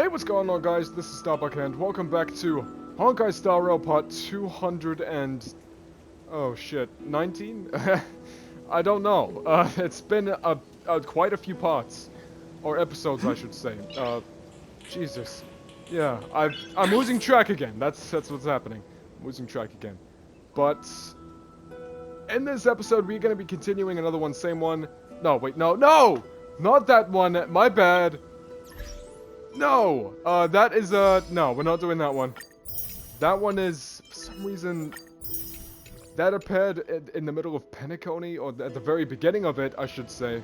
Hey, what's going on, guys? This is Starbuck and welcome back to Honkai Star Rail Part 200 and... oh shit, 19? I don't know. It's been quite a few parts. Or episodes, I should say. Jesus. Yeah, I'm losing track again. That's what's happening. I'm losing track again. But... in this episode, we're gonna be continuing another one, same one. No, wait, no! Not that one, my bad! No! That is, no, we're not doing that one. That one is, for some reason, that appeared in the middle of Penacony, or at the very beginning of it, I should say.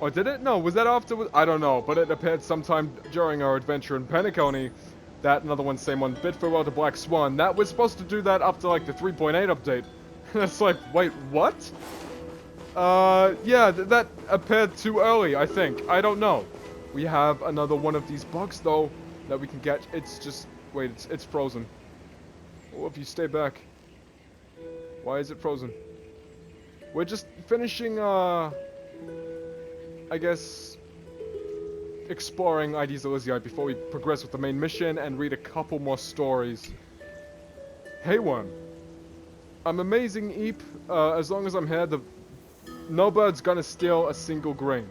Or did it? No, was that afterwards? I don't know, but it appeared sometime during our adventure in Penacony. That, another one, same one, Bid Farewell to Black Swan. That was supposed to do that up to, like, the 3.8 update. And it's like, wait, what? Yeah, that appeared too early, I think. I don't know. We have another one of these bugs, though, that we can get. It's just... wait, it's frozen. Oh, if you stay back. Why is it frozen? We're just finishing, I guess... exploring ID's Elysium before we progress with the main mission and read a couple more stories. Hey, worm. I'm amazing, Eep. As long as I'm here, no bird's gonna steal a single grain.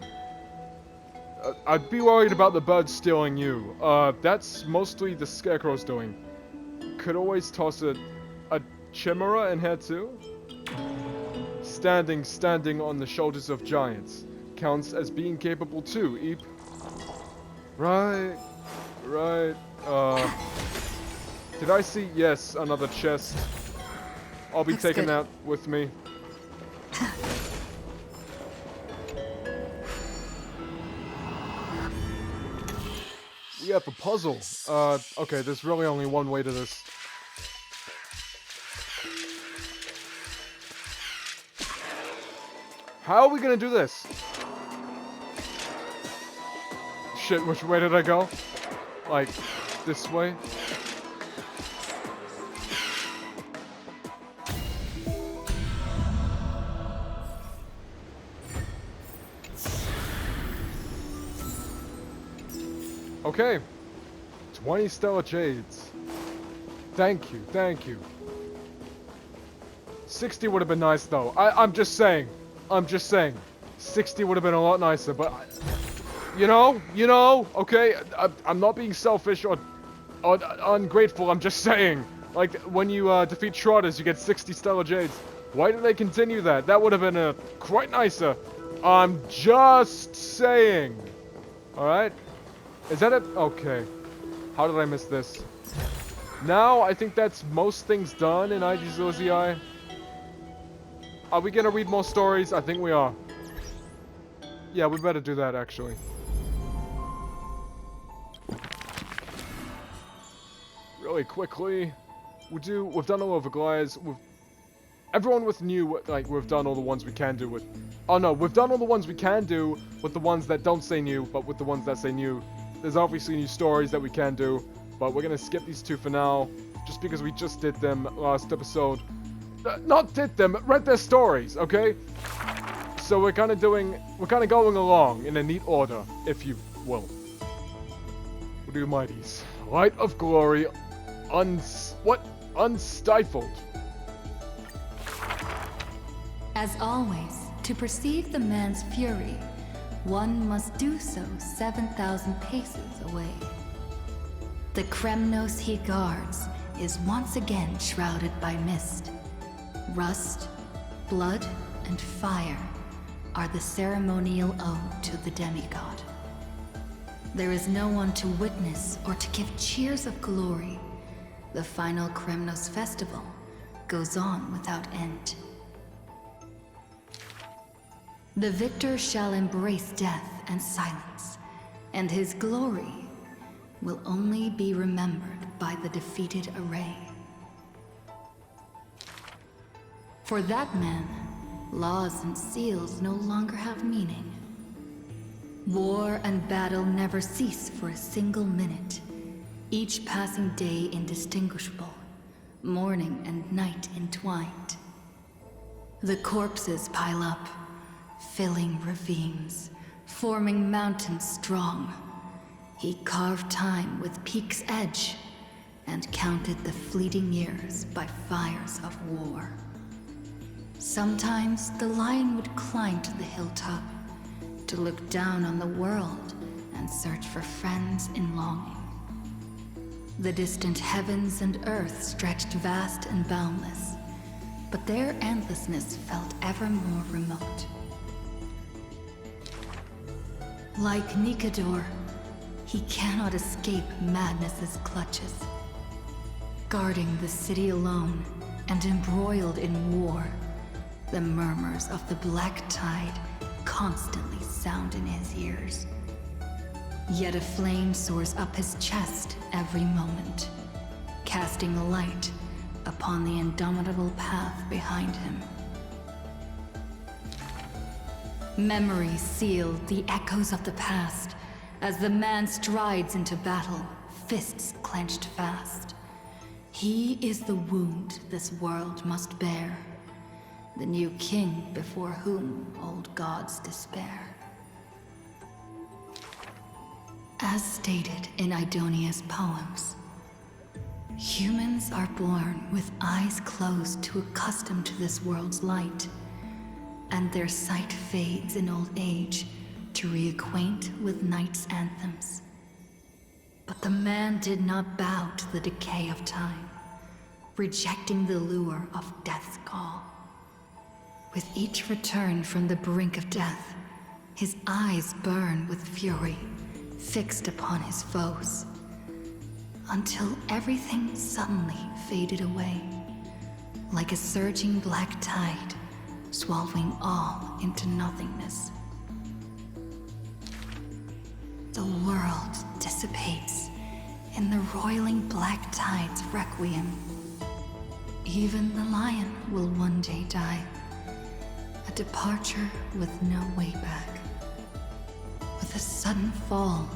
I'd be worried about the bird stealing you. That's mostly the Scarecrow's doing. Could always toss a chimera in here too? Standing on the shoulders of giants. Counts as being capable too, Eep. Right. Did I see? Yes, another chest. I'll be taking that with me. We have a puzzle. Okay, there's really only one way to this. How are we gonna do this? Shit, which way did I go? Like, this way? Okay. 20 Stella Jades. Thank you. 60 would have been nice, though. I'm just saying. 60 would have been a lot nicer, but... You know, okay? I'm not being selfish or ungrateful, I'm just saying. Like, when you defeat Shrouders, you get 60 Stella Jades. Why did they continue that? That would have been quite nicer. I'm just saying. Alright? Is that it? Okay. How did I miss this? Now, I think that's most things done in IG's Elysium. Are we gonna read more stories? I think we are. Yeah, we better do that, actually. Really quickly. We've done all of the glides. Everyone with new, like, we've done all the ones we can do with... oh no, we've done all the ones we can do with the ones that don't say new, but with the ones that say new. There's obviously new stories that we can do, but we're gonna skip these two for now, just because we just did them last episode. Not did them, read their stories, okay? So we're kind of going along in a neat order, if you will. We'll do mighties. Light of glory, unstifled. As always, to perceive the man's fury, one must do so 7,000 paces away. The Kremnos he guards is once again shrouded by mist. Rust, blood, and fire are the ceremonial ode to the demigod. There is no one to witness or to give cheers of glory. The final Kremnos festival goes on without end. The victor shall embrace death and silence, and his glory will only be remembered by the defeated array. For that man, laws and seals no longer have meaning. War and battle never cease for a single minute, each passing day indistinguishable, morning and night entwined. The corpses pile up, filling ravines, forming mountains strong. He carved time with peak's edge and counted the fleeting years by fires of war. Sometimes the lion would climb to the hilltop to look down on the world and search for friends in longing. The distant heavens and earth stretched vast and boundless, but their endlessness felt ever more remote. Like Nikador, he cannot escape madness's clutches. Guarding the city alone and embroiled in war, the murmurs of the black tide constantly sound in his ears. Yet a flame soars up his chest every moment, casting a light upon the indomitable path behind him. Memories seal the echoes of the past as the man strides into battle, fists clenched fast. He is the wound this world must bear, the new king before whom old gods despair. As stated in Idonia's poems, humans are born with eyes closed to accustom to this world's light, and their sight fades in old age to reacquaint with night's anthems. But the man did not bow to the decay of time, rejecting the lure of death's call. With each return from the brink of death, his eyes burn with fury, fixed upon his foes, until everything suddenly faded away, like a surging black tide, swallowing all into nothingness. The world dissipates in the roiling black tide's requiem. Even the lion will one day die, a departure with no way back. With a sudden fall,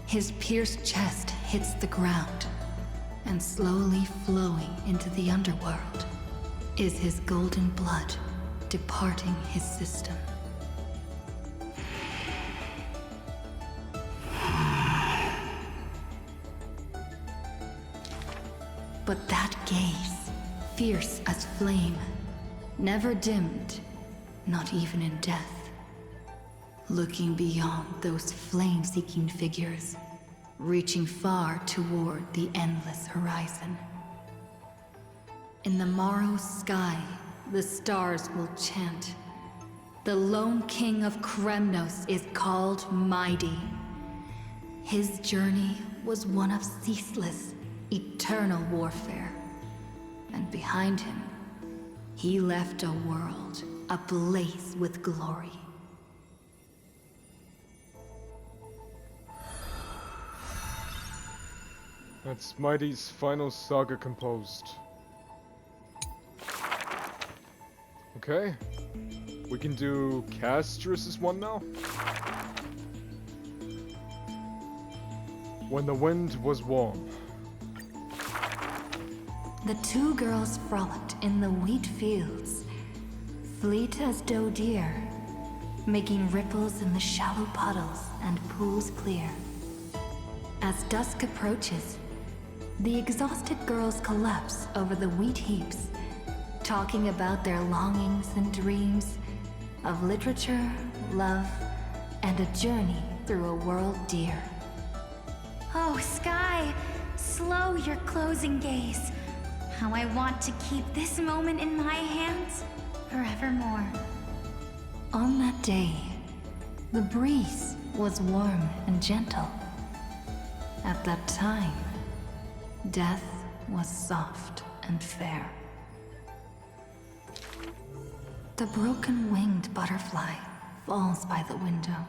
his pierced chest hits the ground, and slowly flowing into the underworld is his golden blood departing his system. But that gaze, fierce as flame, never dimmed, not even in death. Looking beyond those flame-seeking figures, reaching far toward the endless horizon. In the morrow's sky, the stars will chant. The lone king of Kremnos is called Mighty. His journey was one of ceaseless, eternal warfare. And behind him, he left a world ablaze with glory. That's Mighty's final saga composed. Okay. We can do Castrus's one now. When the wind was warm. The two girls frolicked in the wheat fields, fleet as doe deer, making ripples in the shallow puddles and pools clear. As dusk approaches, the exhausted girls collapse over the wheat heaps, talking about their longings and dreams of literature, love, and a journey through a world dear. Oh, Sky, slow your closing gaze. How I want to keep this moment in my hands forevermore. On that day, the breeze was warm and gentle. At that time, death was soft and fair. The broken-winged butterfly falls by the window,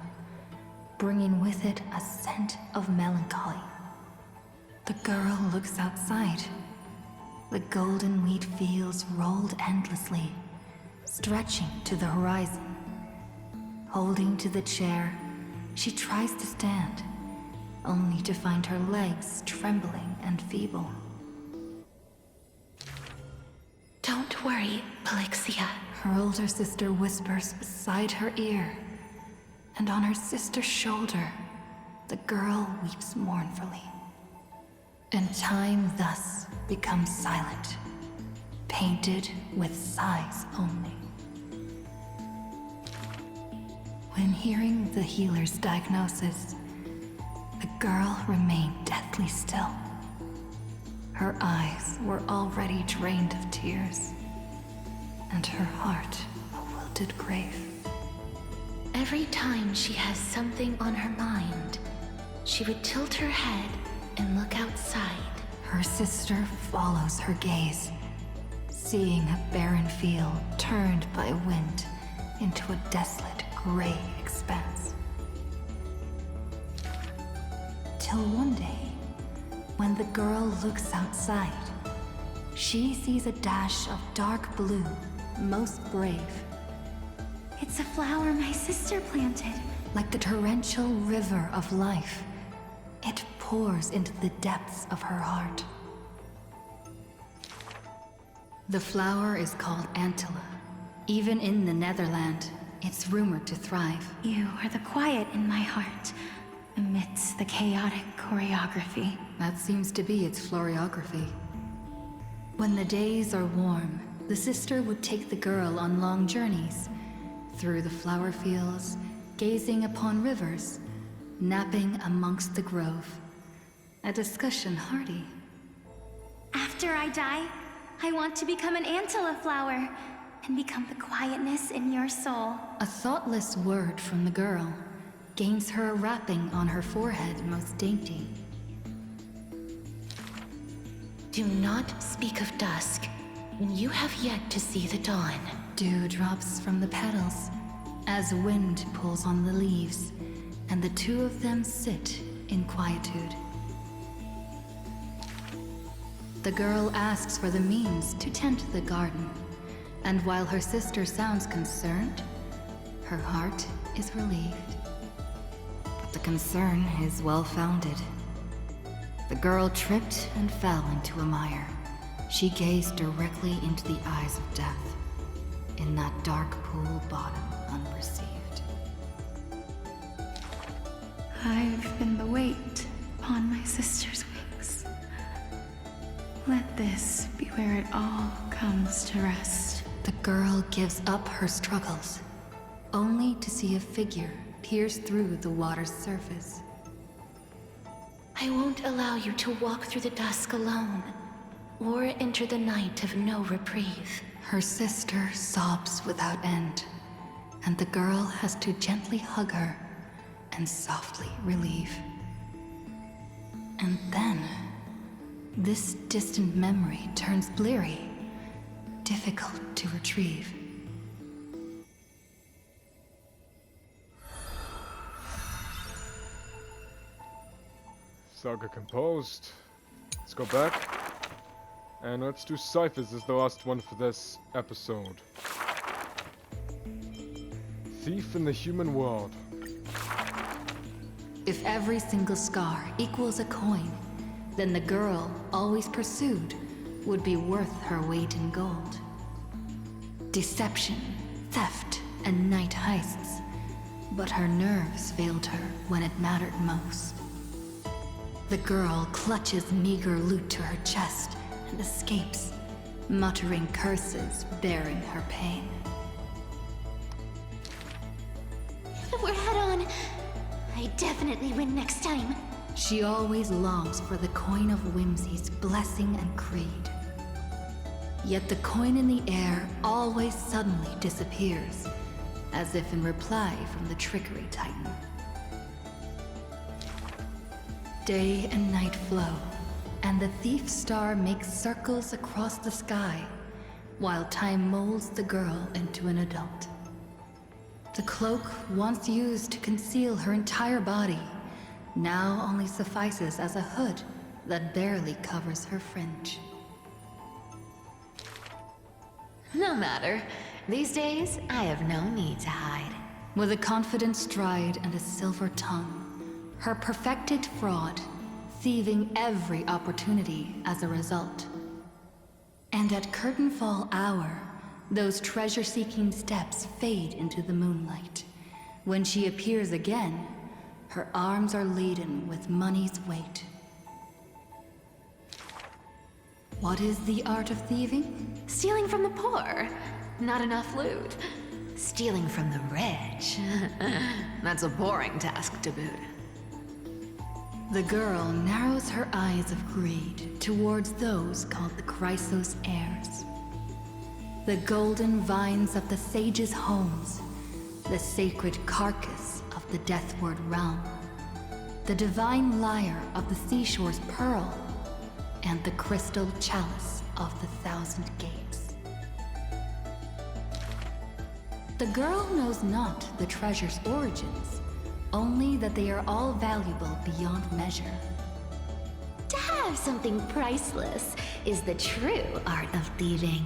bringing with it a scent of melancholy. The girl looks outside. The golden wheat fields rolled endlessly, stretching to the horizon. Holding to the chair, she tries to stand, only to find her legs trembling and feeble. Don't worry, Pelixia. Her older sister whispers beside her ear, and on her sister's shoulder, the girl weeps mournfully. And time thus becomes silent, painted with sighs only. When hearing the healer's diagnosis, the girl remained deathly still. Her eyes were already drained of tears, and her heart a wilted grave. Every time she has something on her mind, she would tilt her head and look outside. Her sister follows her gaze, seeing a barren field turned by wind into a desolate gray expanse. Till one day, when the girl looks outside, she sees a dash of dark blue, most brave. It's a flower my sister planted. Like the torrential river of life, it pours into the depths of her heart. The flower is called Antilla. Even in the Netherland, it's rumored to thrive. You are the quiet in my heart, amidst the chaotic choreography. That seems to be its floriography. When the days are warm, the sister would take the girl on long journeys, through the flower fields, gazing upon rivers, napping amongst the grove. A discussion hardy. After I die, I want to become an Antilla flower and become the quietness in your soul. A thoughtless word from the girl gains her a wrapping on her forehead most dainty. Do not speak of dusk when you have yet to see the dawn. Dew drops from the petals as wind pulls on the leaves, and the two of them sit in quietude. The girl asks for the means to tend the garden, and while her sister sounds concerned, her heart is relieved. But the concern is well-founded. The girl tripped and fell into a mire. She gazed directly into the eyes of death, in that dark pool bottom unperceived. I've been the weight upon my sister's wings. Let this be where it all comes to rest. The girl gives up her struggles, only to see a figure pierce through the water's surface. I won't allow you to walk through the dusk alone, or enter the night of no reprieve. Her sister sobs without end, and the girl has to gently hug her and softly relieve. And then, this distant memory turns bleary, difficult to retrieve. Saga composed. Let's go back. And let's do ciphers as the last one for this episode. Thief in the human world. If every single scar equals a coin, then the girl, always pursued, would be worth her weight in gold. Deception, theft, and night heists. But her nerves failed her when it mattered most. The girl clutches meager loot to her chest and escapes, muttering curses bearing her pain. We're head on. I definitely win next time. She always longs for the coin of whimsy's blessing and creed. Yet the coin in the air always suddenly disappears, as if in reply from the trickery titan. Day and night flow, and the thief's star makes circles across the sky, while time molds the girl into an adult. The cloak once used to conceal her entire body now only suffices as a hood that barely covers her fringe. No matter. These days, I have no need to hide. With a confident stride and a silver tongue, her perfected fraud, thieving every opportunity as a result. And at curtainfall hour, those treasure-seeking steps fade into the moonlight. When she appears again, her arms are laden with money's weight. What is the art of thieving? Stealing from the poor. Not enough loot. Stealing from the rich. That's a boring task to boot. The girl narrows her eyes of greed towards those called the Chrysos heirs. The golden vines of the sages' homes, the sacred carcass of the Deathward realm, the divine lyre of the seashore's pearl, and the crystal chalice of the thousand gates. The girl knows not the treasure's origins, only that they are all valuable beyond measure. To have something priceless is the true art of thieving.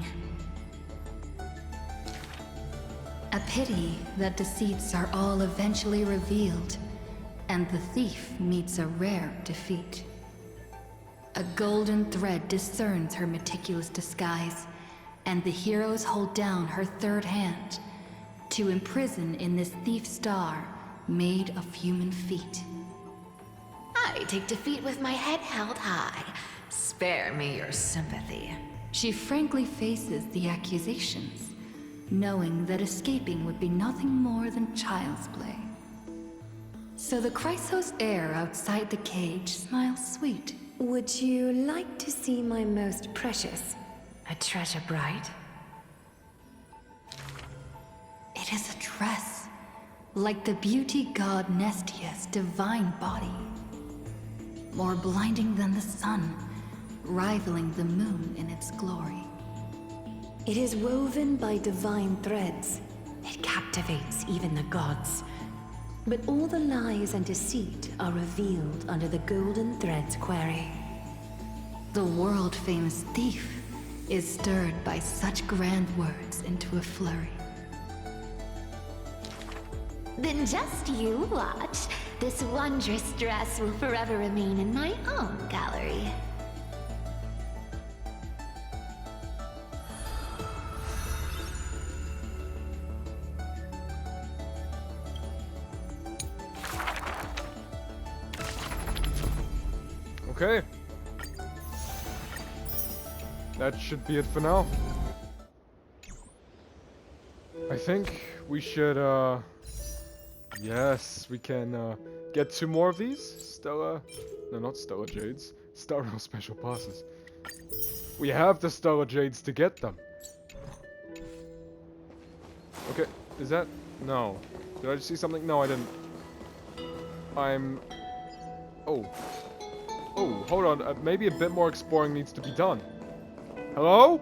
A pity that deceits are all eventually revealed, and the thief meets a rare defeat. A golden thread discerns her meticulous disguise, and the heroes hold down her third hand to imprison in this thief star made of human feet. I take defeat with my head held high. Spare me your sympathy. She frankly faces the accusations, knowing that escaping would be nothing more than child's play. So the Chrysos heir outside the cage smiles sweet. Would you like to see my most precious? A treasure bright? It is a dress, like the beauty god Nestia's divine body. More blinding than the sun, rivaling the moon in its glory. It is woven by divine threads. It captivates even the gods. But all the lies and deceit are revealed under the golden thread's query. The world-famous thief is stirred by such grand words into a flurry. Then just you watch. This wondrous dress will forever remain in my own gallery. Okay. That should be it for now. I think we should, yes, we can, get 2 more of these. Stella... No, not Stella Jades. Starro special passes. We have the Stella Jades to get them. Okay, is that... No. Did I just see something? No, I didn't. I'm... Oh. Oh, hold on. Maybe a bit more exploring needs to be done. Hello?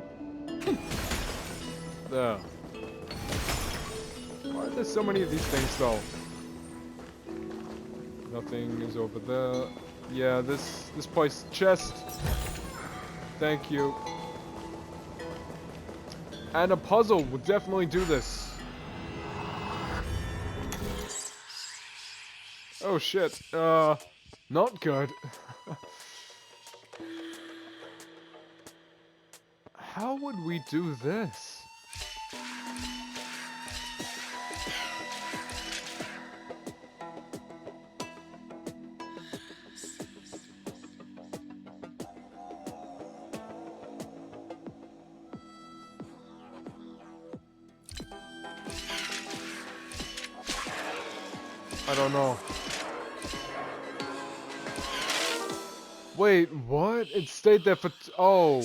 There. Why are there so many of these things, though? Nothing is over there. Yeah, this place... Chest. Thank you. And a puzzle would definitely do this. Oh, shit. Not good. How would we do this? I don't know. Wait, what? It stayed there for oh.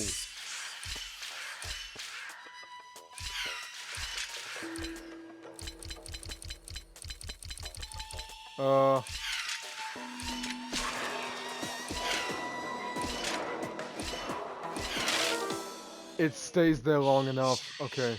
It stays there long enough. Okay.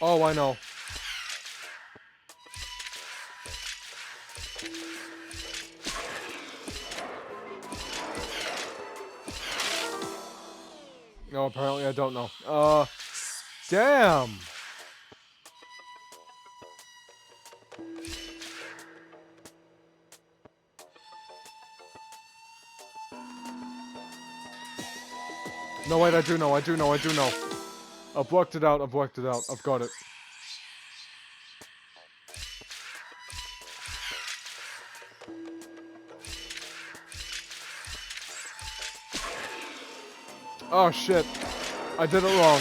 Oh, I know. No, apparently I don't know. Damn! No, wait, I do know. I've worked it out, I've got it. Oh shit, I did it wrong.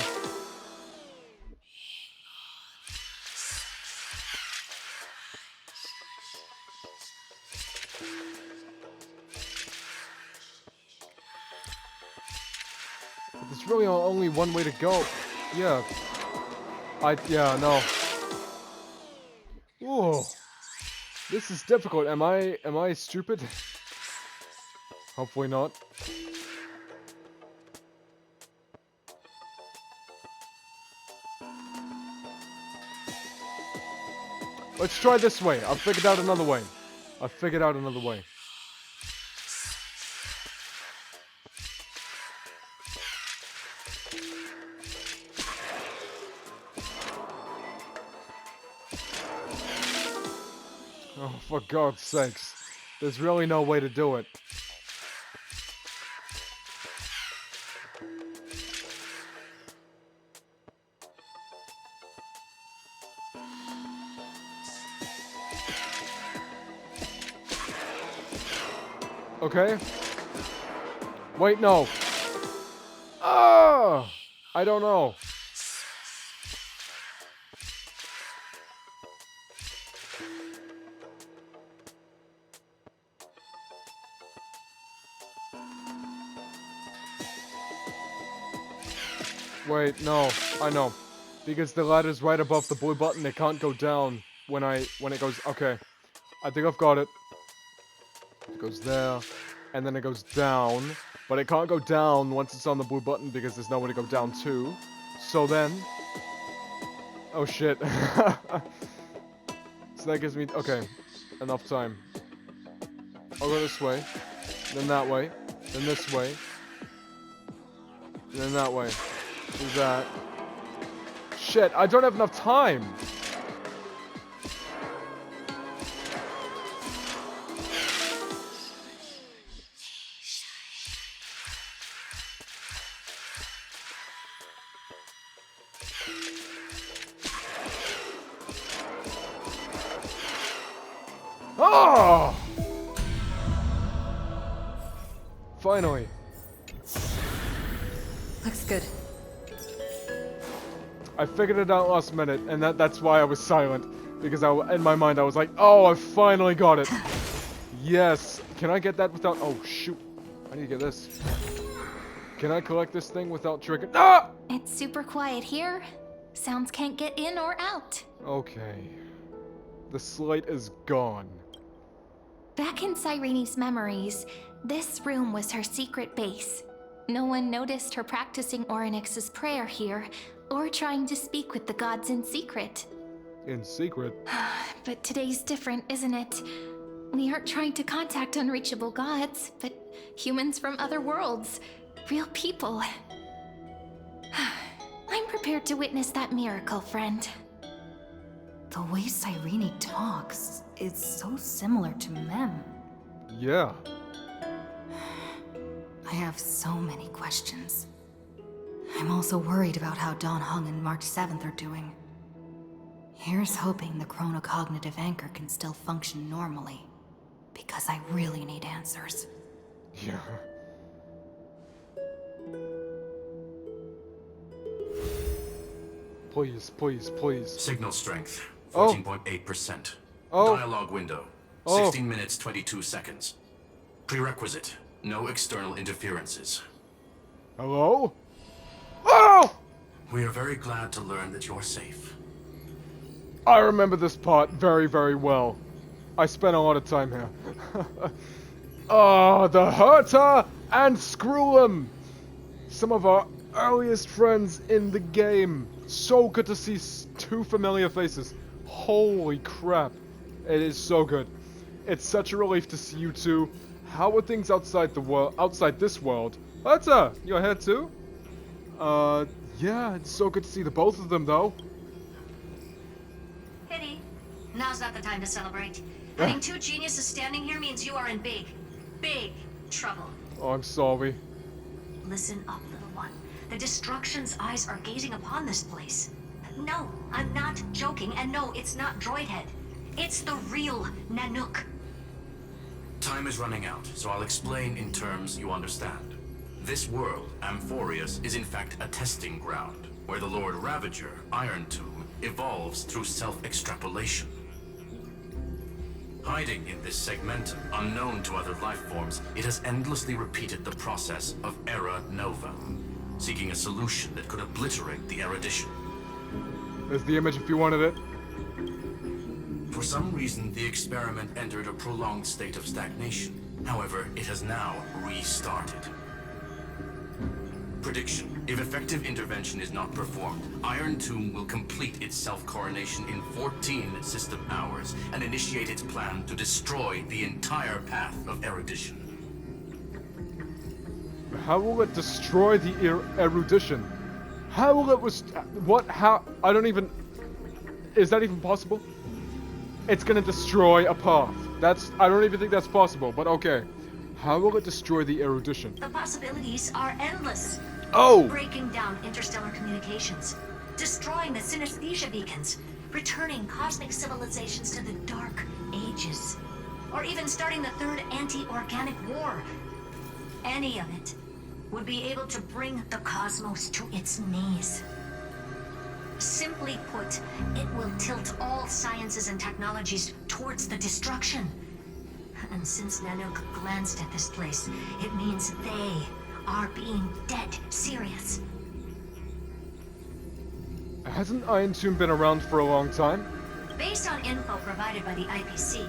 There's really only one way to go. Yeah. Yeah, no. Ooh. This is difficult. Am I stupid? Hopefully not. Let's try this way. I've figured out another way. Oh, for God's sakes. There's really no way to do it. Okay. Wait, no. Ah! I don't know. Wait, no. I know. Because the ladder's right above the blue button, it can't go down when it goes... Okay. I think I've got it. It goes there, and then it goes down. But it can't go down once it's on the blue button because there's nowhere to go down to. So then... Oh shit. So that gives me... Okay. Enough time. I'll go this way. Then that way. Then this way. And then that way. Do that. Shit, I don't have enough time! Oh! Finally. Looks good. I figured it out last minute, and that's why I was silent. Because in my mind I was like, oh, I finally got it. Yes. Can I get that without... Oh, shoot. I need to get this. Can I collect this thing without triggering... Ah! It's super quiet here. Sounds can't get in or out. Okay. The slate is gone. Back in Cyrene's memories, this room was her secret base. No one noticed her practicing Orynyx's prayer here, or trying to speak with the gods in secret. In secret? But today's different, isn't it? We aren't trying to contact unreachable gods, but humans from other worlds. Real people. I'm prepared to witness that miracle, friend. The way Cyrene talks is so similar to Mem. Yeah. I have so many questions. I'm also worried about how Dawn Hung and March 7th are doing. Here's hoping the chronocognitive anchor can still function normally. Because I really need answers. Yeah. Please, please, please. Signal strength, Oh. 14.8%. Oh. Dialogue window, Oh. 16 minutes, 22 seconds. Prerequisite, no external interferences. Hello? Oh! We are very glad to learn that you're safe. I remember this part very, very well. I spent a lot of time here. Oh, the Herta and Screwllum! Some of our earliest friends in the game. So good to see two familiar faces. Holy crap. It is so good. It's such a relief to see you two. How are things outside the world, outside this world? Herta, you're here too? Yeah, it's so good to see the both of them though. Pity. Now's not the time to celebrate. Having two geniuses standing here means you are in big, big trouble. Oh, I'm sorry. Listen up, little one. The Destruction's eyes are gazing upon this place. No, I'm not joking, and no, it's not Droidhead. It's the real Nanook. Time is running out, so I'll explain in terms you understand. This world, Amphoreus, is in fact a testing ground, where the Lord Ravager, Iron Tomb, evolves through self-extrapolation. Hiding in this segmentum, unknown to other life forms, it has endlessly repeated the process of Era Nova, seeking a solution that could obliterate the erudition. There's the image if you wanted it. For some reason, the experiment entered a prolonged state of stagnation. However, it has now restarted. Prediction. If effective intervention is not performed, Iron Tomb will complete its self-coronation in 14 system hours and initiate its plan to destroy the entire path of erudition. How will it destroy the erudition? How will it what? How? I don't even... Is that even possible? It's gonna destroy a path. I don't even think that's possible, but okay. How will it destroy the erudition? The possibilities are endless. Oh! Breaking down interstellar communications, destroying the synesthesia beacons, returning cosmic civilizations to the Dark Ages, or even starting the third anti-organic war. Any of it would be able to bring the cosmos to its knees. Simply put, it will tilt all sciences and technologies towards the destruction. And since Nanook glanced at this place, it means they are being dead serious. Hasn't Iron Tomb been around for a long time? Based on info provided by the IPC,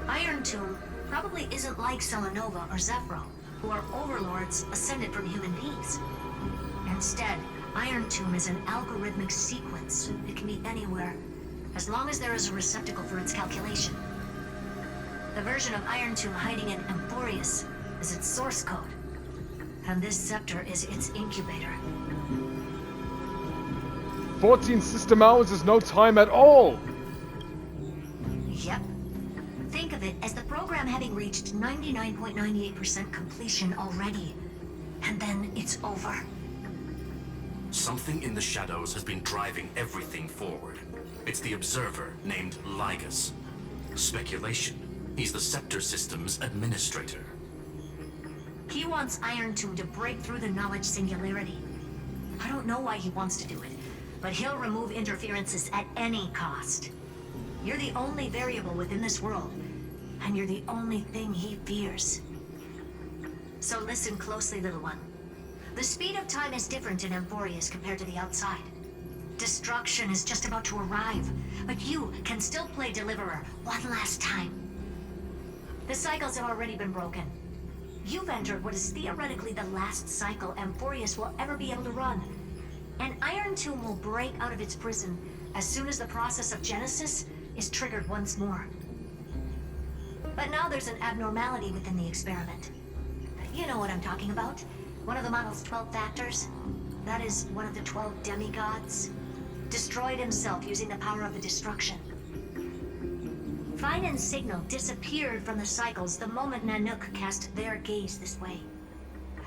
Iron Tomb probably isn't like Selenova or Zephyro, who are overlords ascended from human beings. Instead, Iron Tomb is an algorithmic sequence. It can be anywhere, as long as there is a receptacle for its calculation. The version of Iron Tomb hiding in Amphoreus is its source code, and this scepter is its incubator. 14 system hours is no time at all! Yep. Think of it as the program having reached 99.98% completion already. And then it's over. Something in the shadows has been driving everything forward. It's the observer named Lygus. Speculation. He's the Scepter System's administrator. He wants Iron Tomb to break through the knowledge singularity. I don't know why he wants to do it, but he'll remove interferences at any cost. You're the only variable within this world, and you're the only thing he fears. So listen closely, little one. The speed of time is different in Amphoreus compared to the outside. Destruction is just about to arrive, but you can still play Deliverer one last time. The cycles have already been broken. You've entered what is theoretically the last cycle Amphoreus will ever be able to run. And Iron Tomb will break out of its prison as soon as the process of Genesis is triggered once more. But now there's an abnormality within the experiment. You know what I'm talking about. One of the model's 12 factors. That is one of the 12 demigods. Destroyed himself using the power of the destruction. Finen's signal disappeared from the cycles the moment Nanook cast their gaze this way.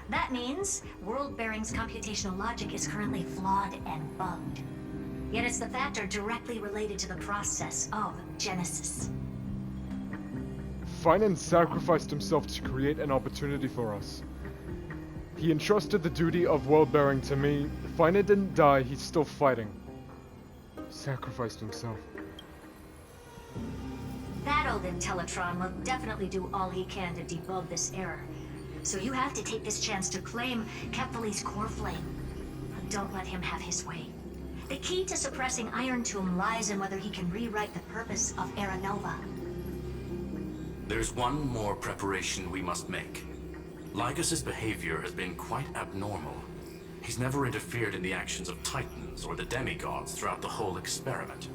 That means World-Bearing's computational logic is currently flawed and bugged. Yet it's the factor directly related to the process of Genesis. Finan sacrificed himself to create an opportunity for us. He entrusted the duty of world-bearing to me. Finan didn't die, he's still fighting. Sacrificed himself. That old Intellitron will definitely do all he can to debug this error. So you have to take this chance to claim Kephalli's core flame. Don't let him have his way. The key to suppressing Iron Tomb lies in whether he can rewrite the purpose of Era Nova. There's one more preparation we must make. Lygus's behavior has been quite abnormal. He's never interfered in the actions of Titans or the demigods throughout the whole experiment.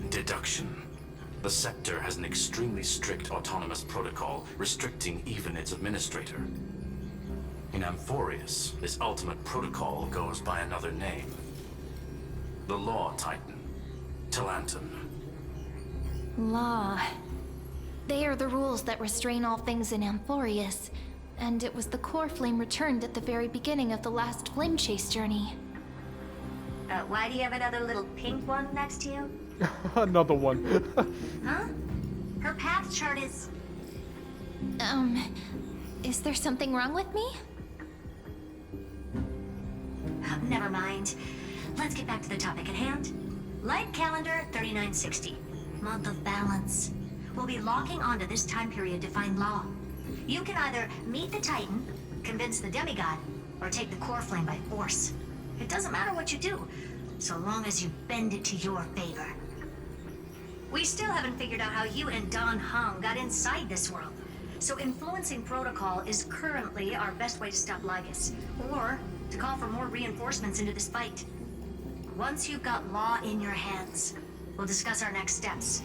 Deduction. The Scepter has an extremely strict autonomous protocol, restricting even its administrator. In Amphoreus, this ultimate protocol goes by another name. The Law Titan, Talanton. Law. They are the rules that restrain all things in Amphoreus. and it was the core flame returned at the very beginning of the last flame chase journey. Why do you have another little pink one next to you? Another one. Huh? Her path chart is... Is there something wrong with me? Never mind. Let's get back to the topic at hand. Light calendar 3960. Month of balance. We'll be locking onto this time period to find law. You can either meet the Titan, convince the demigod, or take the core flame by force. It doesn't matter what you do, so long as you bend it to your favor. We still haven't figured out how you and Don Hung got inside this world. So influencing protocol is currently our best way to stop Lygus, or to call for more reinforcements into this fight. Once you've got law in your hands, we'll discuss our next steps.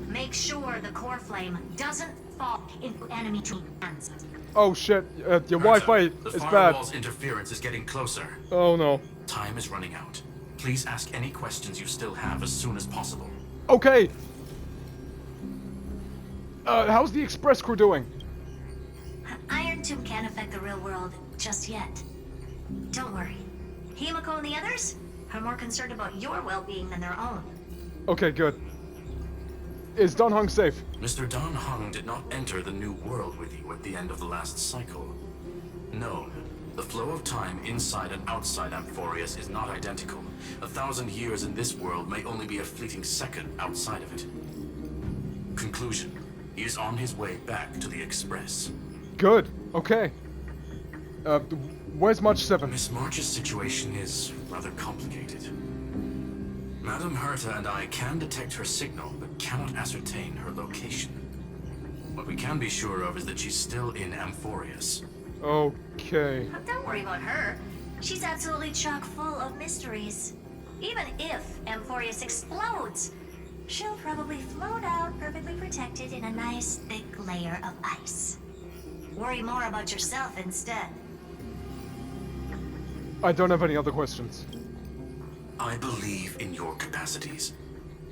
Make sure the core flame doesn't fall into enemy hands. Oh shit, your Wi-Fi is the bad. firewall's interference is getting closer. Oh no. Time is running out. Please ask any questions you still have as soon as possible. Okay. How's the express crew doing? Iron Tomb can't affect the real world just yet. Don't worry. Himiko and the others are more concerned about your well-being than their own. Okay, good. Is Don Hung safe? Mr. Don Hung did not enter the new world with you at the end of the last cycle. No, the flow of time inside and outside Amphoreus is not identical. 1,000 years in this world may only be a fleeting second outside of it. Conclusion. He is on his way back to the Express. Good. Okay. Where's March 7? Miss March's situation is rather complicated. Madame Herta and I can detect her signal, but cannot ascertain her location. What we can be sure of is that she's still in Amphoreus. Okay. Don't worry about her. She's absolutely chock full of mysteries. Even if Amphoreus explodes, she'll probably float out perfectly protected in a nice thick layer of ice. Worry more about yourself instead. I don't have any other questions. I believe in your capacities.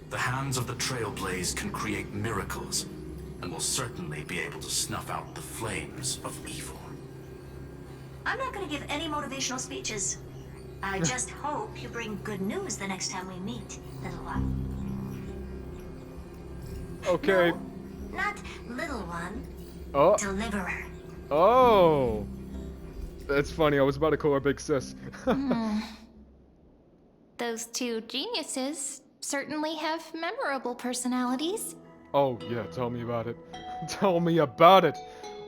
The hands of the Trailblaze can create miracles, and will certainly be able to snuff out the flames of evil. I'm not going to give any motivational speeches. I just hope you bring good news the next time we meet, little one. Okay. No, not little one. Oh. Deliverer. Oh. That's funny. I was about to call her Big Sis. Those two geniuses certainly have memorable personalities. Oh, yeah. Tell me about it. Tell me about it.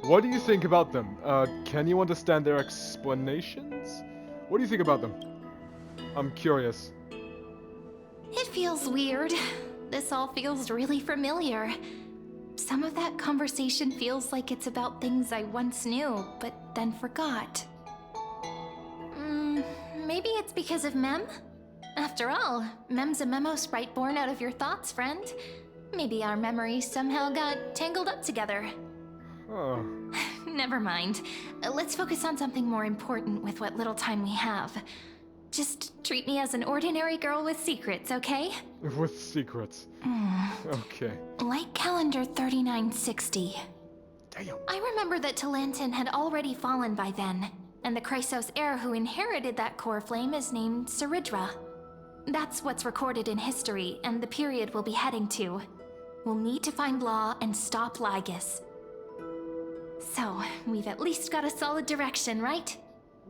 What do you think about them? Can you understand their explanations? What do you think about them? I'm curious. It feels weird. This all feels really familiar. Some of that conversation feels like it's about things I once knew, but then forgot. Maybe it's because of Mem? After all, Mem's a memo sprite born out of your thoughts, friend. Maybe our memories somehow got tangled up together. Oh. Never mind. Let's focus on something more important with what little time we have. Just treat me as an ordinary girl with secrets, okay? With secrets. Okay. Light calendar 3960. Damn. I remember that Talantin had already fallen by then, and the Chrysos heir who inherited that core flame is named Cyrene. That's what's recorded in history, and the period we'll be heading to. We'll need to find Law and stop Lygus. So, we've at least got a solid direction, right?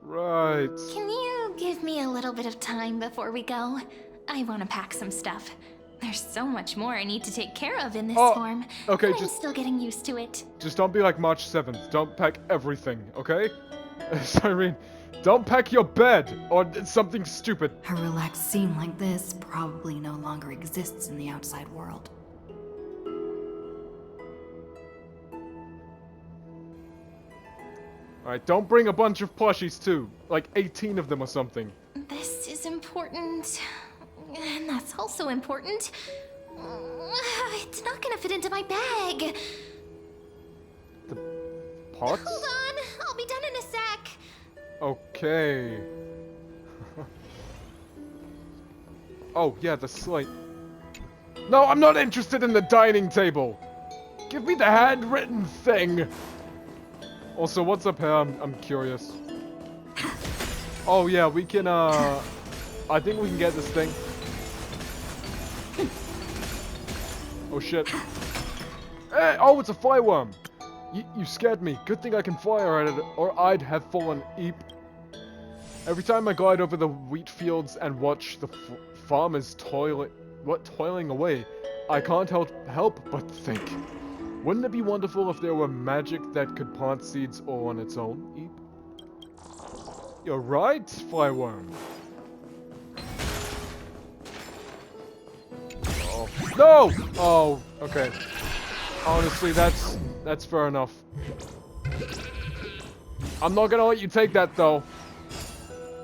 Right. Can you give me a little bit of time before we go? I want to pack some stuff. There's so much more I need to take care of in this form. Okay, and I'm just- still getting used to it. Just don't be like March 7th. Don't pack everything, okay? Cyrene, don't pack your bed or something stupid. A relaxed scene like this probably no longer exists in the outside world. Alright, don't bring a bunch of plushies too. Like 18 of them or something. This is important. And that's also important. It's not gonna fit into my bag. The pots? Hold on, I'll be done in a sec. Okay. Oh, yeah, the slate. No, I'm not interested in the dining table. Give me the handwritten thing. Also, what's up here? I'm curious. Oh yeah, we can I think we can get this thing. Oh shit. Hey, oh, it's a fireworm! You scared me. Good thing I can fire at it, or I'd have fallen eep. Every time I glide over the wheat fields and watch the farmers toiling away, I can't help but think. Wouldn't it be wonderful if there were magic that could plant seeds all on its own, eep? You're right, fireworm. Oh. No! Oh, okay. Honestly, that's fair enough. I'm not gonna let you take that though.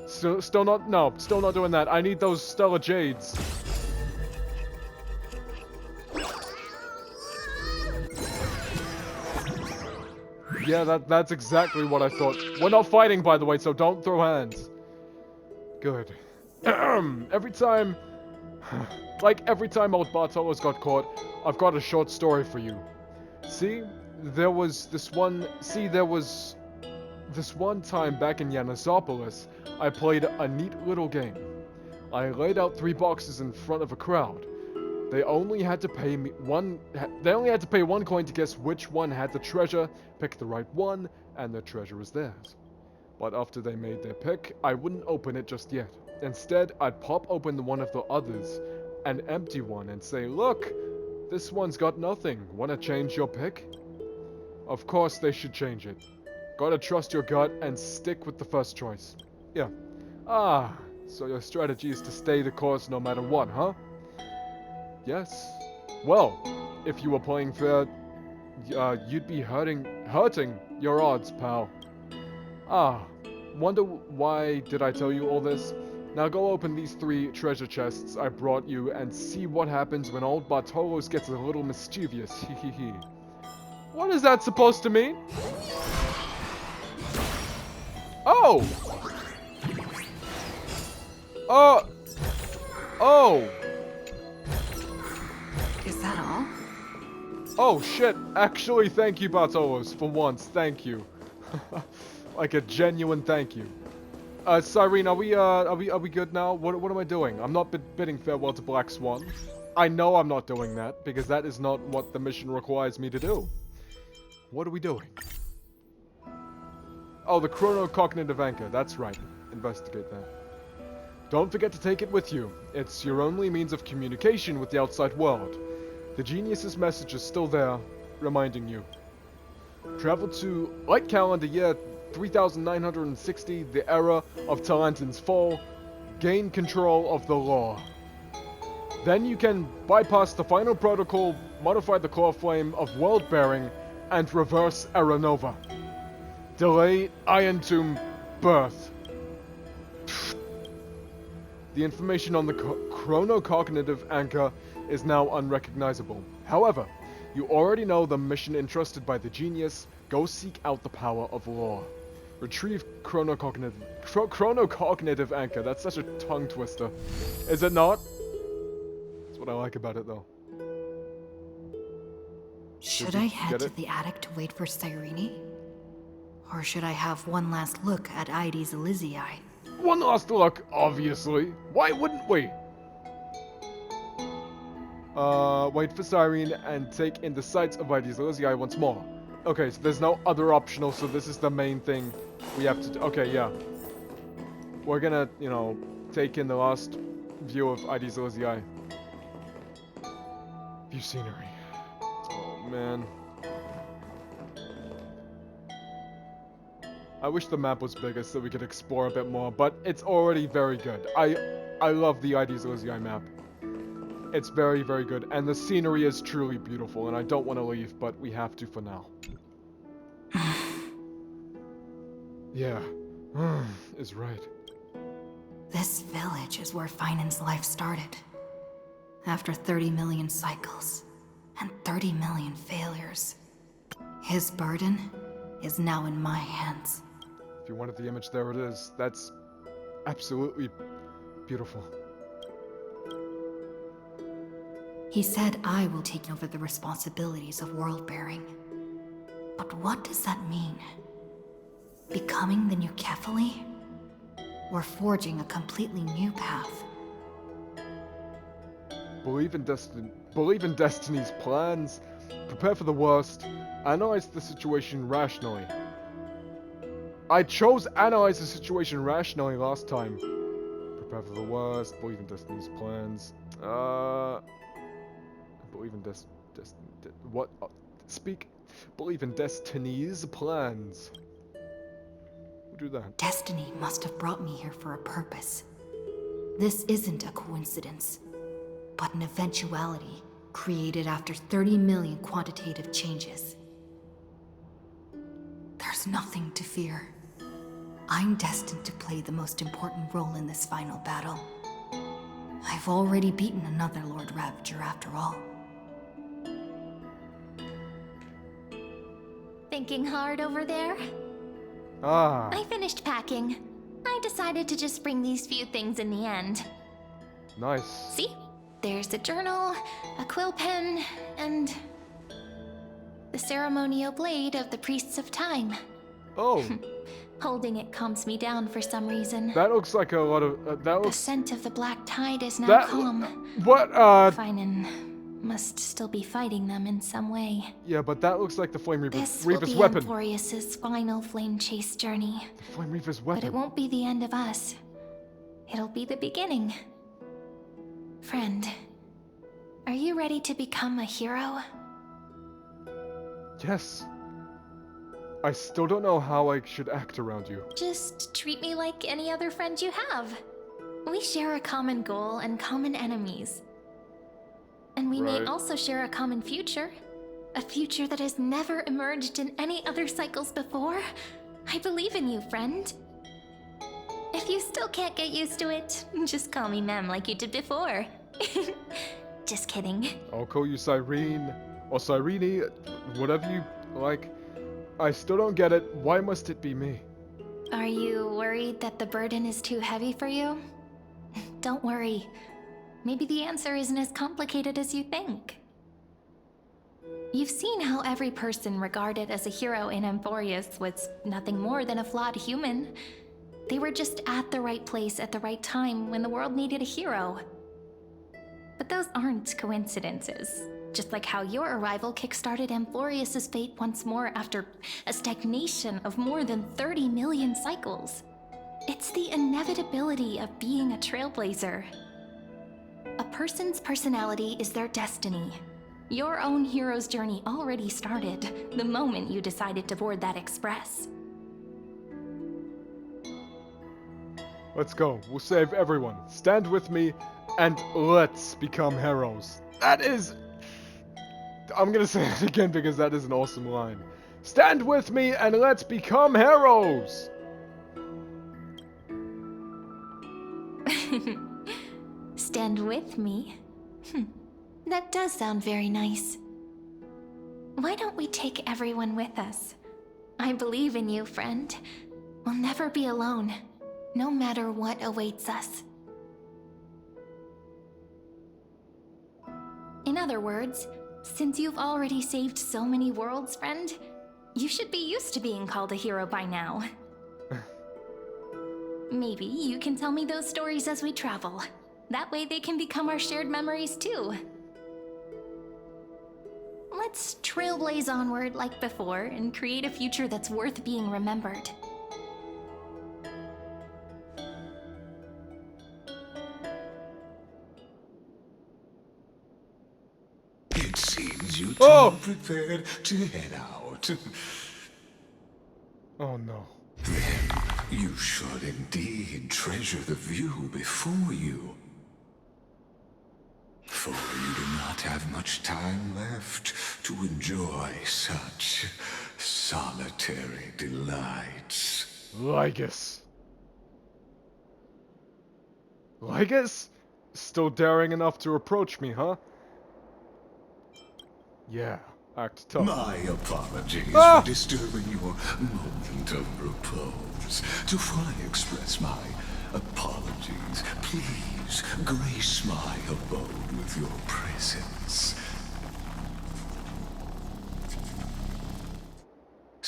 Still not doing that. I need those Stella Jades. Yeah, that's exactly what I thought. We're not fighting, by the way, so don't throw hands. Good. Every time old Bartolo's got caught, I've got a short story for you. There was this one time back in Yanazopolis, I played a neat little game. I laid out 3 boxes in front of a crowd. They only had to pay one coin to guess which one had the treasure, pick the right one, and the treasure was theirs. But after they made their pick, I wouldn't open it just yet. Instead, I'd pop open one of the others, an empty one, and say, "Look, this one's got nothing. Wanna change your pick?" Of course they should change it. Gotta trust your gut and stick with the first choice. Yeah. Ah, so your strategy is to stay the course no matter what, huh? Yes. Well, if you were playing fair, you'd be hurting your odds, pal. Ah, wonder why did I tell you all this? Now go open these 3 treasure chests I brought you and see what happens when old Bartolos gets a little mischievous, hee. What is that supposed to mean? Oh! Oh! Is that all? Oh shit, actually thank you, Bartolos, for once, thank you. Like a genuine thank you. Cyrene, are we good now? What am I doing? I'm not bidding farewell to Black Swan. I know I'm not doing that, because that is not what the mission requires me to do. What are we doing? Oh, the chronocognitive anchor, that's right. Investigate that. Don't forget to take it with you. It's your only means of communication with the outside world. The genius's message is still there, reminding you. Travel to Light Calendar year 3960, the era of Talantin's fall. Gain control of the law. Then you can bypass the final protocol, modify the core flame of world-bearing, and reverse Era Nova. Delay Iron Tomb birth. The information on the chronocognitive anchor is now unrecognizable. However, you already know the mission entrusted by the genius. Go seek out the power of law. Retrieve chronocognitive anchor. That's such a tongue twister. Is it not? That's what I like about it, though. Should I head to the attic to wait for Cyrene? Or should I have one last look at Ides Elysiae? One last look, obviously. Why wouldn't we? Wait for Cyrene and take in the sights of Ides Elysiae once more. Okay, so there's no other optional, so this is the main thing we have to do. Okay, yeah. We're gonna, take in the last view of Ides Elysiae. View scenery. Oh, man. I wish the map was bigger so we could explore a bit more, but it's already very good. I love the Ides Elysiae map. It's very, very good, and the scenery is truly beautiful, and I don't want to leave, but we have to for now. Yeah, is right. This village is where Finan's life started. After 30 million cycles, and 30 million failures. His burden is now in my hands. If you wanted the image, there it is. That's absolutely beautiful. He said I will take over the responsibilities of world-bearing. But what does that mean? Becoming the new Kefali? Or forging a completely new path? Believe in Destiny's plans. Prepare for the worst. Analyze the situation rationally. I chose analyze the situation rationally last time. Prepare for the worst. Believe in Destiny's plans. Believe in what? Speak. Believe in Destiny's plans. We'll do that. Destiny must have brought me here for a purpose. This isn't a coincidence, but an eventuality created after 30 million quantitative changes. There's nothing to fear. I'm destined to play the most important role in this final battle. I've already beaten another Lord Ravager after all. Thinking hard over there? Ah. I finished packing. I decided to just bring these few things in the end. Nice. See? There's a journal, a quill pen, and the ceremonial blade of the Priests of Time. Oh. Holding it calms me down for some reason. That looks like a lot of that The looks. scent of the black tide is now calm. What? Finan must still be fighting them in some way. Yeah, but that looks like the Flame This Reaper's will be weapon. Amphoreus' final flame chase journey. The Flame Reaper's But it weapon. won't be the end of us. It'll be the beginning. Friend, are you ready to become a hero? Yes. I still don't know how I should act around you. Just treat me like any other friend you have. We share a common goal and common enemies. And we may Right. also share a common future. A future that has never emerged in any other cycles before. I believe in you, friend. If you still can't get used to it, just call me Mem like you did before. Just kidding. I'll call you Cyrene or Cyrene, whatever you like. I still don't get it. Why must it be me? Are you worried that the burden is too heavy for you? Don't worry. Maybe the answer isn't as complicated as you think. You've seen how every person regarded as a hero in Amphoreus was nothing more than a flawed human. They were just at the right place at the right time when the world needed a hero. But those aren't coincidences. Just like how your arrival kickstarted Amphoreus' fate once more after a stagnation of more than 30 million cycles. It's the inevitability of being a trailblazer. A person's personality is their destiny. Your own hero's journey already started the moment you decided to board that express. Let's go. We'll save everyone. Stand with me and let's become heroes. That is... I'm gonna say it again because that is an awesome line. Stand with me and let's become heroes! Stand with me? That does sound very nice. Why don't we take everyone with us? I believe in you, friend. We'll never be alone, no matter what awaits us. In other words, since you've already saved so many worlds, friend, you should be used to being called a hero by now. Maybe you can tell me those stories as we travel. That way they can become our shared memories too. Let's trailblaze onward like before and create a future that's worth being remembered. It seems you two Oh! are prepared to head out. Oh no. Then you should indeed treasure the view before you. For you do not have much time left to enjoy such solitary delights. Lygus. Lygus? Still daring enough to approach me, huh? Yeah, act tough. My apologies Ah! for disturbing your moment of repose. To fully express my apologies, please grace my abode with your presence.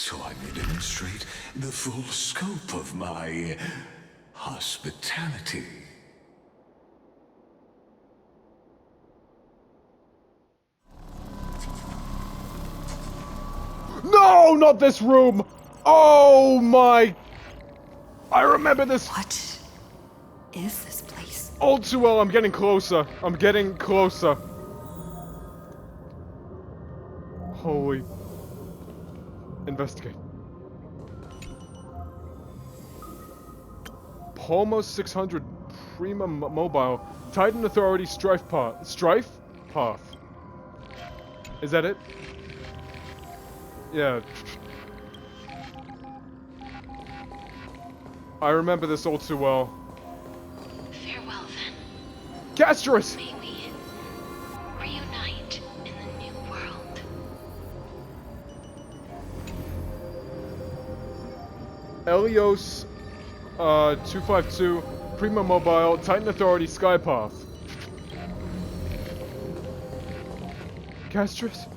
so I may demonstrate the full scope of my hospitality. No, not this room! Oh my... I remember this What is this place? all too well. I'm getting closer. I'm getting closer. Holy... Investigate. Palmo 600 Prima Mobile. Titan Authority Strife Path. Strife? Path. Is that it? Yeah. I remember this all too well. Farewell, then. Castris! May we reunite in the new world. Elios 252 Prima Mobile Titan Authority Skypath. Castris?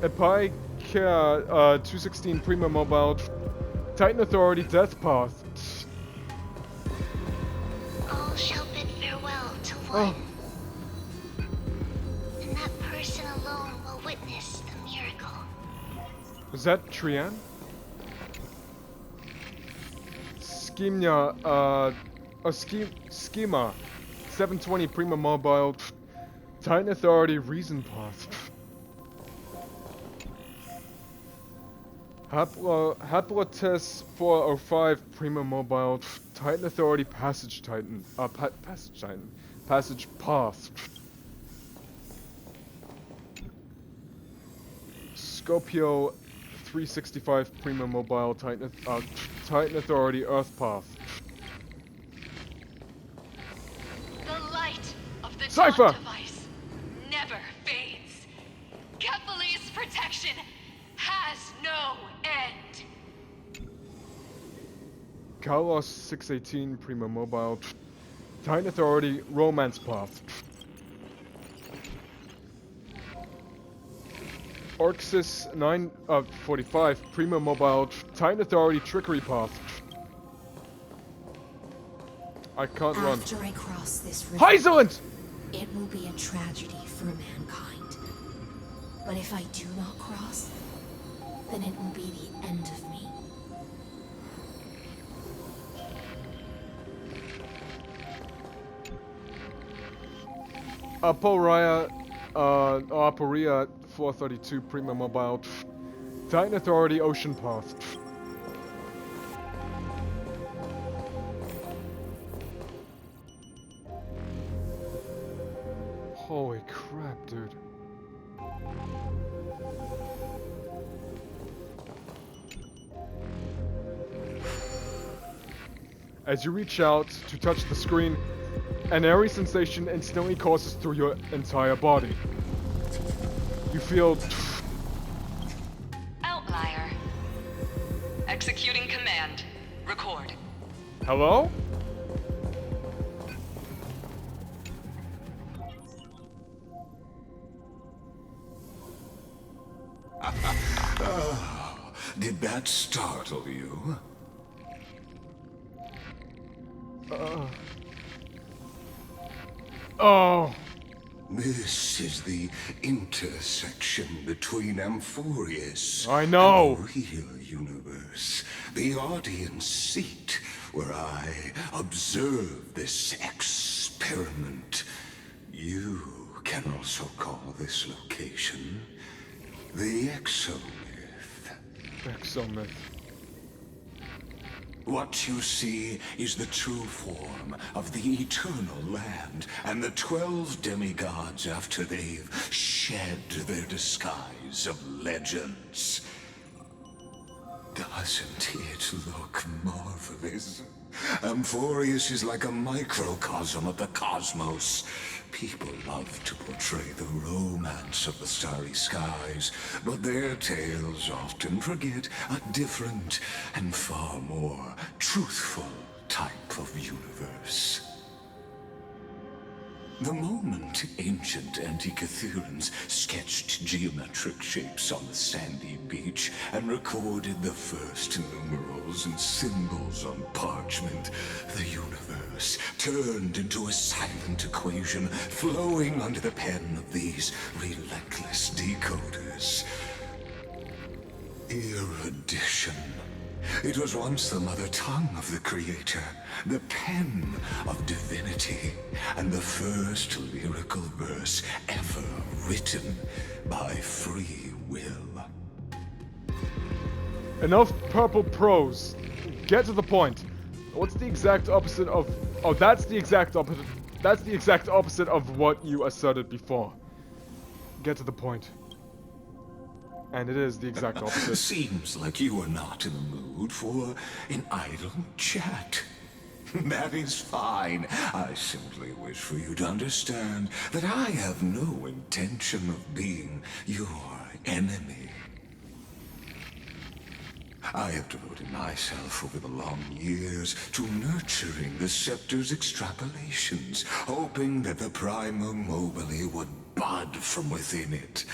Epai 216 Prima Mobile Titan Authority Death Path. All shall bid farewell to one. Oh, And that person alone will witness the miracle. is that Trian? Schema 720 Prima Mobile Titan Authority Reason Path. Haplotes 405 Prima Mobile Titan Authority Passage Titan. Passage Titan. Passage Path. Scopio 365 Prima Mobile Titan Authority Earth Path. The light of the Cypher! dawn device never fades. Kephal's protection has no end. Kalos 618 Prima Mobile Titan Authority Romance Path. Orxis 945 Prima Mobile Titan Authority Trickery Path. I can't run. After I cross this river, Hyzolent! it will be a tragedy for mankind. But if I do not cross, then it will be the end of me. Aporia 432 Prima Mobile Titan Authority Ocean Path. Holy crap, dude. As you reach out to touch the screen, an airy sensation instantly courses through your entire body. You feel... Outlier. Executing command. Record. Hello? Did that startle you? Oh. This is the intersection between Amphoreus I know. and the real universe. The audience seat where I observe this experiment. You can also call this location the Exomyth. Exomyth. What you see is the true form of the eternal land and the 12 demigods after they've shed their disguise of legends. Doesn't it look marvelous? Amphoreus is like a microcosm of the cosmos. People love to portray the romance of the starry skies, but their tales often forget a different and far more truthful type of universe. The moment ancient Antikytherians sketched geometric shapes on the sandy beach and recorded the first numerals and symbols on parchment, the universe turned into a silent equation flowing under the pen of these relentless decoders. Erudition. It was once the mother tongue of the Creator, the pen of divinity, and the first lyrical verse ever written by free will. Enough purple prose. Get to the point. What's the exact opposite of... Oh, that's the exact opposite. That's the exact opposite of what you asserted before. Get to the point. And it is the exact opposite. Seems like you are not in the mood for an idle chat. That is fine. I simply wish for you to understand that I have no intention of being your enemy. I have devoted myself over the long years to nurturing the Scepter's extrapolations, hoping that the Prima Mobile would bud from within it.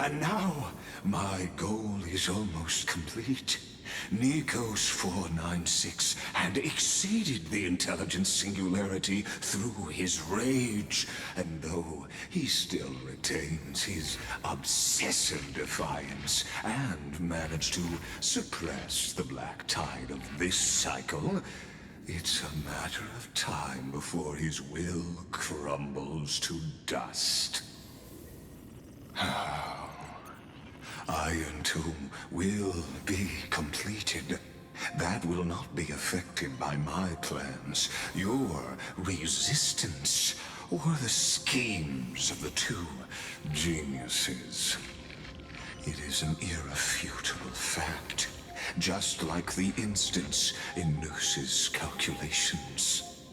And now, my goal is almost complete. Nikos 496 had exceeded the intelligence singularity through his rage, and though he still retains his obsessive defiance and managed to suppress the black tide of this cycle, it's a matter of time before his will crumbles to dust. Iron Tomb will be completed. That will not be affected by my plans, your resistance, or the schemes of the two geniuses. It is an irrefutable fact, just like the instance in Noos's calculations.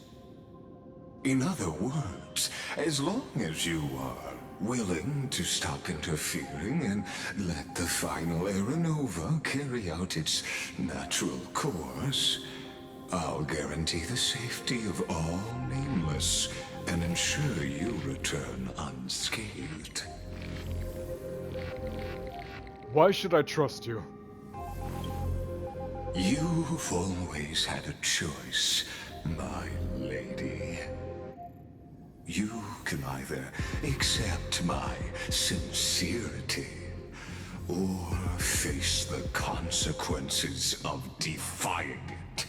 In other words, as long as you are willing to stop interfering and let the final Aeronova carry out its natural course, I'll guarantee the safety of all Nameless and ensure you return unscathed. Why should I trust you? You've always had a choice, my lady. You can either accept my sincerity or face the consequences of defying it.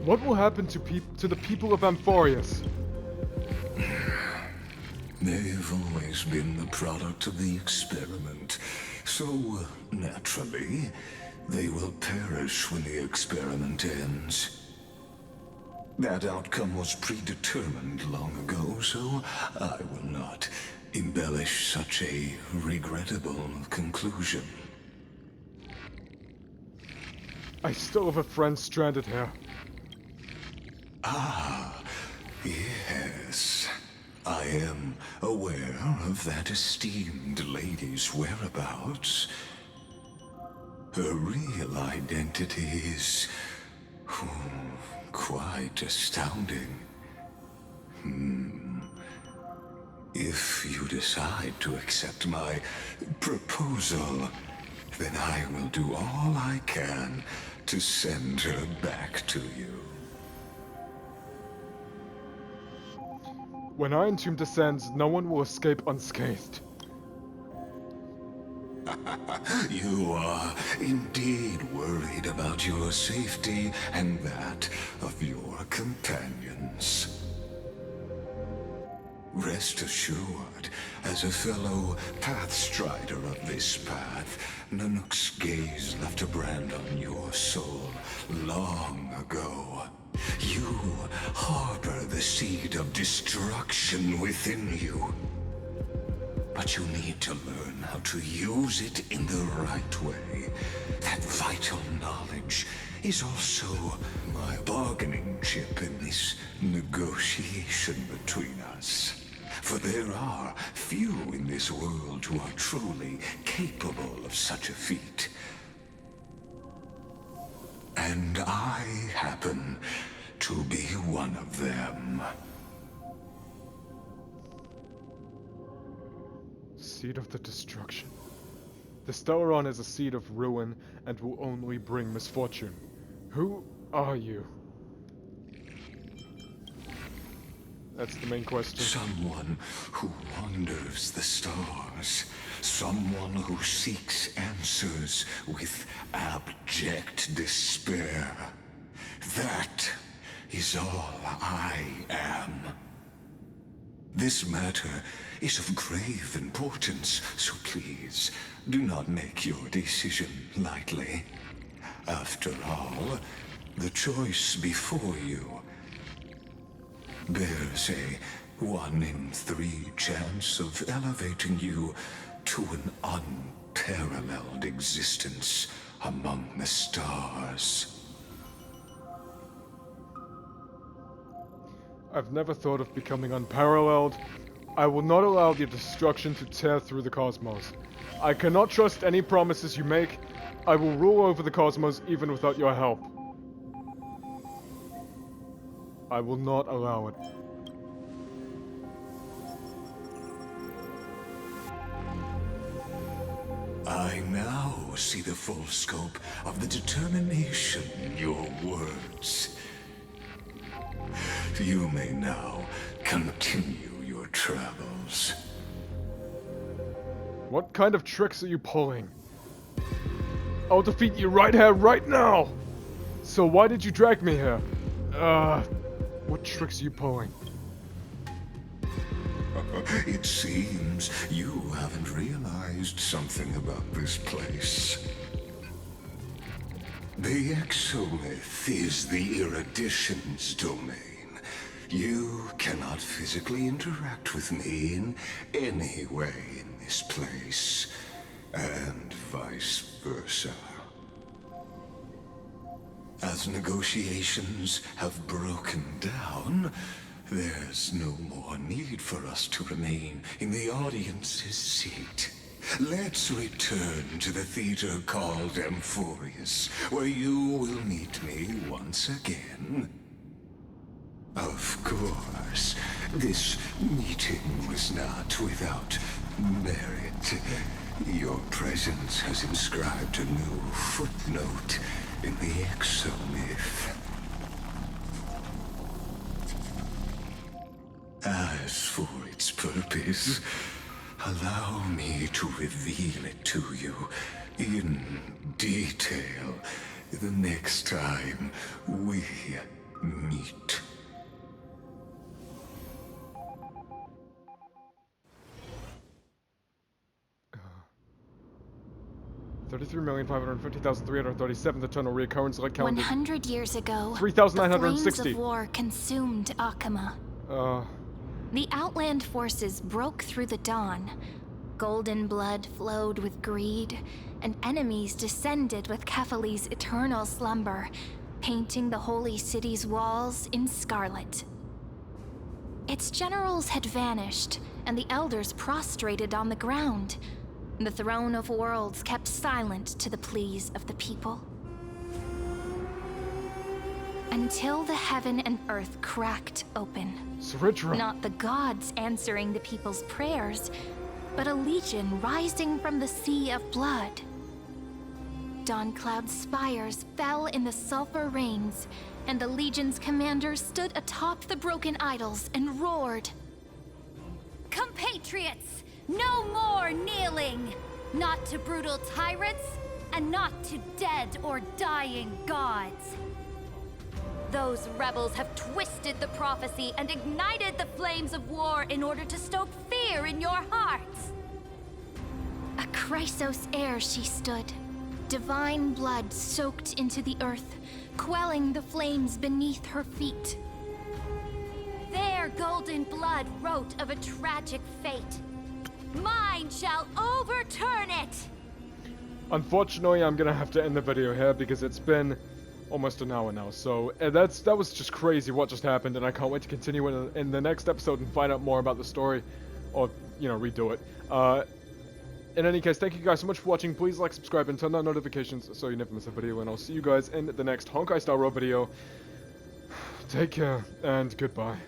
What will happen to the people of Amphoreus? They've always been the product of the experiment, so naturally, they will perish when the experiment ends. That outcome was predetermined long ago, so I will not embellish such a regrettable conclusion. I still have a friend stranded here. Ah, yes. I am aware of that esteemed lady's whereabouts. Her real identity is quite astounding. If you decide to accept my proposal, then I will do all I can to send her back to you. When Iron Tomb descends, no one will escape unscathed. You are indeed worried about your safety and that of your companions. Rest assured, as a fellow pathstrider of this path, Nanook's gaze left a brand on your soul long ago. You harbor the seed of destruction within you. But you need to learn how to use it in the right way. That vital knowledge is also my bargaining chip in this negotiation between us. For there are few in this world who are truly capable of such a feat. And I happen to be one of them. Seed of the destruction. The Stellaron is a seed of ruin and will only bring misfortune. Who are you? That's the main question. Someone who wanders the stars. Someone who seeks answers with abject despair. That is all I am. This matter is of grave importance, so please, do not make your decision lightly. After all, the choice before you bears a 1 in 3 chance of elevating you to an unparalleled existence among the stars. I've never thought of becoming unparalleled. I will not allow the destruction to tear through the cosmos. I cannot trust any promises you make. I will rule over the cosmos even without your help. I will not allow it. I now see the full scope of the determination in your words. You may now continue your travels. What kind of tricks are you pulling? I'll defeat you right here, right now! So why did you drag me here? What tricks are you pulling? It seems you haven't realized something about this place. The Exolith is the Erudition's domain. You cannot physically interact with me in any way in this place, and vice versa. As negotiations have broken down, there's no more need for us to remain in the audience's seat. Let's return to the theater called Amphoreus, where you will meet me once again. Of course, this meeting was not without merit. Your presence has inscribed a new footnote in the exomyth. As for its purpose, allow me to reveal it to you in detail the next time we meet. 33,550,337, the total reoccurrence like counted. 100 years ago, 3,960. the flames of war consumed Akama. The Outland forces broke through the dawn. Golden blood flowed with greed, and enemies descended with Kephali's eternal slumber, painting the holy city's walls in scarlet. Its generals had vanished, and the elders prostrated on the ground. The throne of worlds kept silent to the pleas of the people. Until the heaven and earth cracked open. Cyrene. Not the gods answering the people's prayers, but a legion rising from the sea of blood. Dawncloud's spires fell in the sulfur rains, and the legion's commanders stood atop the broken idols and roared. Compatriots, no more kneeling! Not to brutal tyrants, and not to dead or dying gods. Those rebels have twisted the prophecy and ignited the flames of war in order to stoke fear in your hearts. A Chrysos heir she stood, divine blood soaked into the earth, quelling the flames beneath her feet. Their golden blood wrote of a tragic fate. Mine shall overturn it! Unfortunately, I'm gonna have to end the video here because it's been almost an hour now. So that was just crazy what just happened, and I can't wait to continue in the next episode and find out more about the story, or redo it. In any case, thank you guys so much for watching. Please like, subscribe, and turn on notifications so you never miss a video. And I'll see you guys in the next Honkai Star Rail video. Take care, and goodbye.